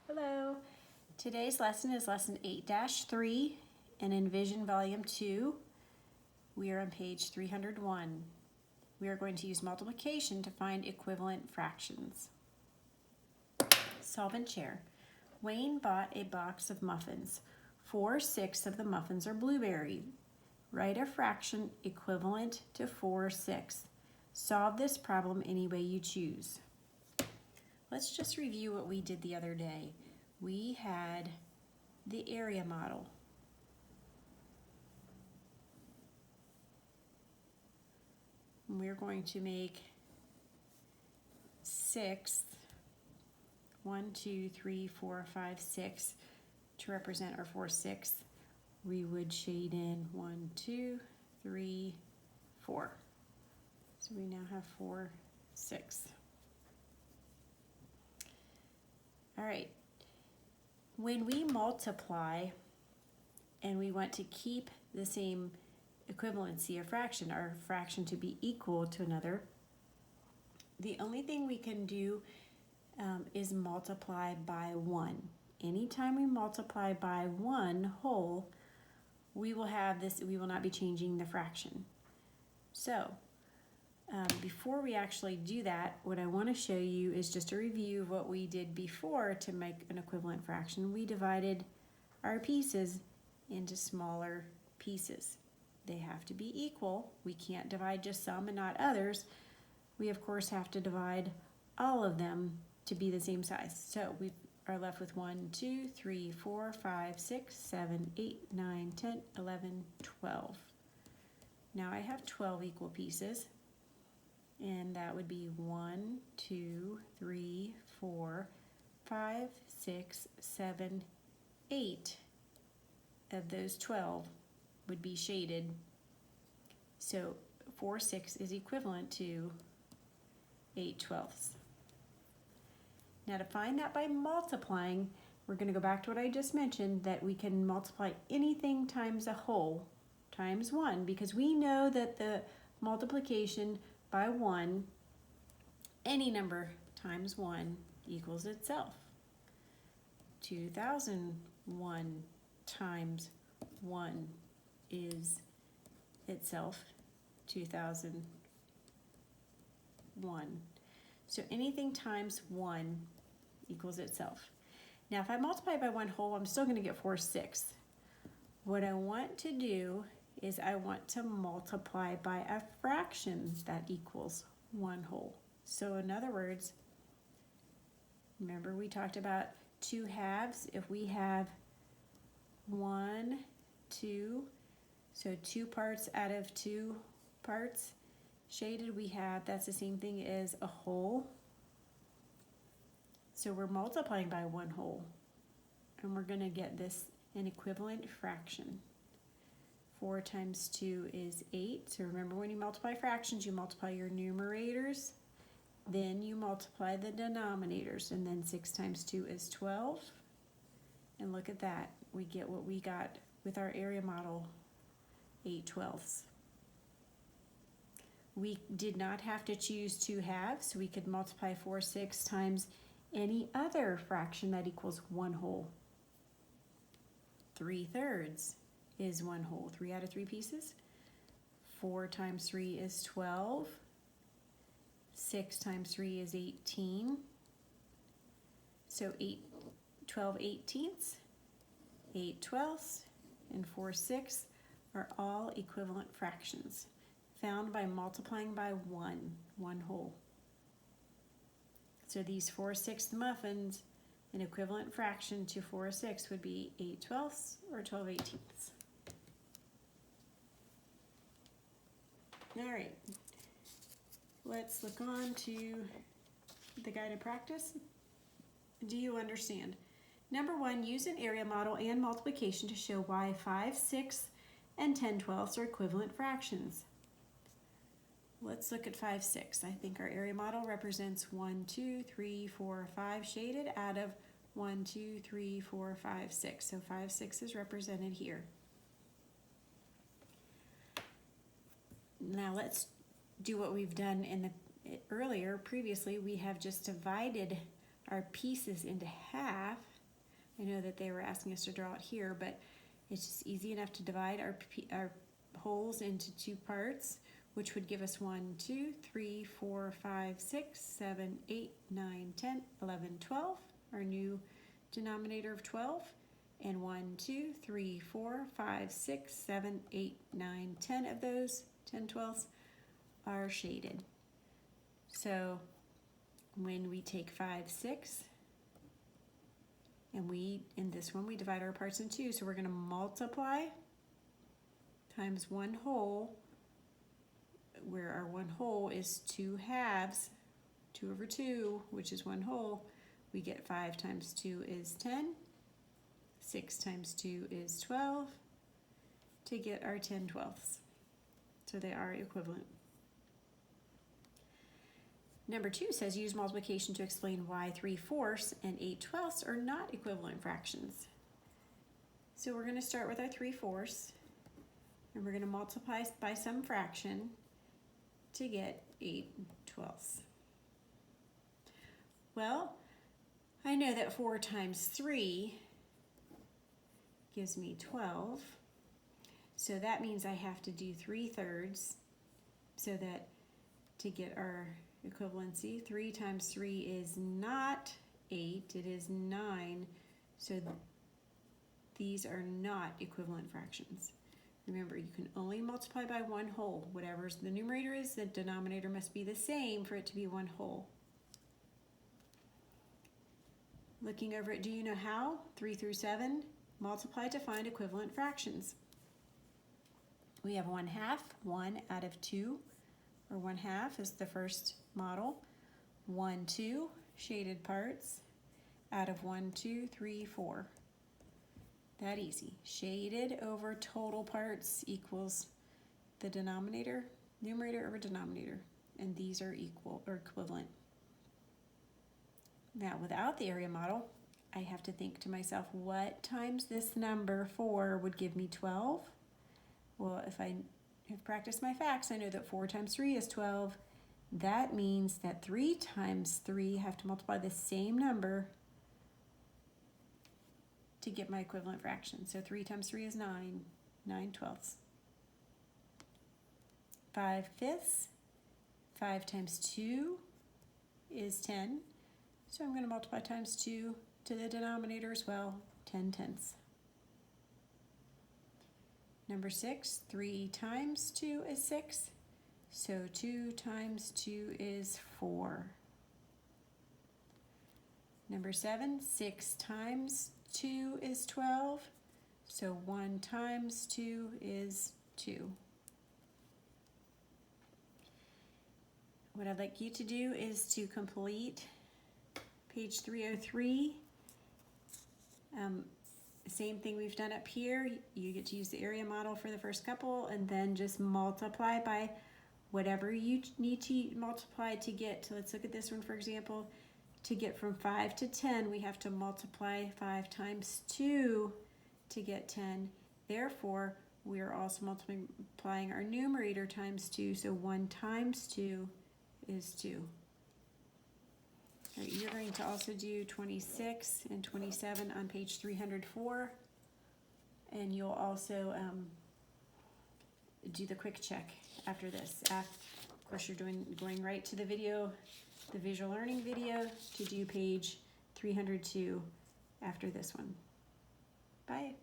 Hello. Today's lesson is lesson 8-3 in Envision Volume 2. We are on page 301. We are going to use multiplication to find equivalent fractions. Solve and share. Wayne bought a box of muffins. 4/6 of the muffins are blueberry. Write a fraction equivalent to 4/6. Solve this problem any way you choose. Let's just review what we did the other day. We had the area model. And we're going to make 6, 1, 2, 3, 4, 5, 6 to represent our 4/6. We would shade in 1, 2, 3, 4. So we now have 4/6. All right, when we multiply and we want to keep the same equivalency of fraction, our fraction to be equal to another, the only thing we can do is multiply by 1. Anytime we multiply by 1 whole, we will have this, we will not be changing the fraction. So, before we actually do that, what I want to show you is just a review of what we did before to make an equivalent fraction. We divided our pieces into smaller pieces. They have to be equal. We can't divide just some and not others. We of course have to divide all of them to be the same size. So we are left with 1, 2, 3, 4, 5, 6, 7, 8, 9, 10, 11, 12. Now I have 12 equal pieces. And that would be 1, 2, 3, 4, 5, 6, 7, 8 of those 12 would be shaded. So 4/6 is equivalent to 8/12. Now to find that by multiplying, we're going to go back to what I just mentioned, that we can multiply anything times a whole times 1, because we know that the multiplication by 1, any number times 1 equals itself. 2001 times 1 is itself 2001. So anything times 1 equals itself. Now if I multiply by 1 whole, I'm still going to get 4/6. What I want to do is I want to multiply by a fraction that equals 1 whole. So in other words, remember we talked about 2 halves. If we have 1, 2, so 2 parts out of 2 parts shaded, we have, that's the same thing as a whole. So we're multiplying by 1 whole, and we're going to get this an equivalent fraction. 4 times 2 is 8. So remember, when you multiply fractions, you multiply your numerators, then you multiply the denominators, and then 6 times 2 is 12. And look at that. We get what we got with our area model, 8/12. We did not have to choose 2 halves. We could multiply 4/6 times any other fraction that equals 1 whole. 3/3 is 1 whole. 3 out of 3 pieces. 4 times 3 is 12. 6 times 3 is 18. So 12/18, 8/12, and 4/6 are all equivalent fractions found by multiplying by 1 whole. So these 4/6 muffins, an equivalent fraction to 4/6 would be 8/12 or 12/18. All right, let's look on to the guided practice. Do you understand? Number 1, use an area model and multiplication to show why 5/6 and 10/12 are equivalent fractions. Let's look at 5/6. I think our area model represents 1, 2, 3, 4, 5 shaded out of 1, 2, 3, 4, 5, 6. So 5/6 is represented here. Now let's do what we've done in the previously. We have just divided our pieces into half I know that they were asking us to draw it here, but it's just easy enough to divide our wholes into two parts, which would give us 1, 2, 3, 4, 5, 6, 7, 8, 9, 10, 11, 12, our new denominator of 12, and 1, 2, 3, 4, 5, 6, 7, 8, 9, 10 of those 10 12s are shaded. So when we take 5, 6, and in this one we divide our parts in two, so we're going to multiply times 1 whole, where our 1 whole is 2 halves, 2 over 2, which is 1 whole. We get 5 times 2 is 10, 6 times 2 is 12, to get our 10 twelfths. So they are equivalent. Number 2 says use multiplication to explain why 3/4 and 8/12 are not equivalent fractions. So we're going to start with our 3/4, and we're going to multiply by some fraction to get 8/12. Well, I know that 4 times 3 gives me 12, so that means I have to do 3/3, so that to get our equivalency, 3 times 3 is not 8, it is 9, so these are not equivalent fractions. Remember, you can only multiply by 1 whole. Whatever the numerator is, the denominator must be the same for it to be 1 whole. Looking over at do you know how? 3 through 7, multiply to find equivalent fractions. We have 1/2, 1 out of 2, or 1/2 is the first model. 1, 2, shaded parts, out of 1, 2, 3, 4. That easy. Shaded over total parts equals the denominator, numerator over denominator, and these are equal or equivalent. Now, without the area model, I have to think to myself, what times this number 4 would give me 12? Well, if I have practiced my facts, I know that 4 times 3 is 12. That means that 3 times 3 have to multiply the same number to get my equivalent fraction. So 3 times 3 is 9, 9/12. 5/5, 5 times 2 is 10. So I'm going to multiply times 2 to the denominator as well, 10/10. Number 6, 3 times 2 is 6. So 2 times 2 is 4. Number 7, 6 times 2 is 12. So 1 times 2 is 2. What I'd like you to do is to complete page 303. Same thing we've done up here. You get to use the area model for the first couple, and then just multiply by whatever you need to multiply to get to. Let's look at this one, for example. To get from 5 to 10, we have to multiply 5 times 2 to get 10. Therefore, we are also multiplying our numerator times 2, so 1 times 2 is 2. All right, you're going to also do 26 and 27 on page 304, and you'll also do the quick check after this. Of course, you're going right to the video, the visual learning video, to do page 302 after this one. Bye.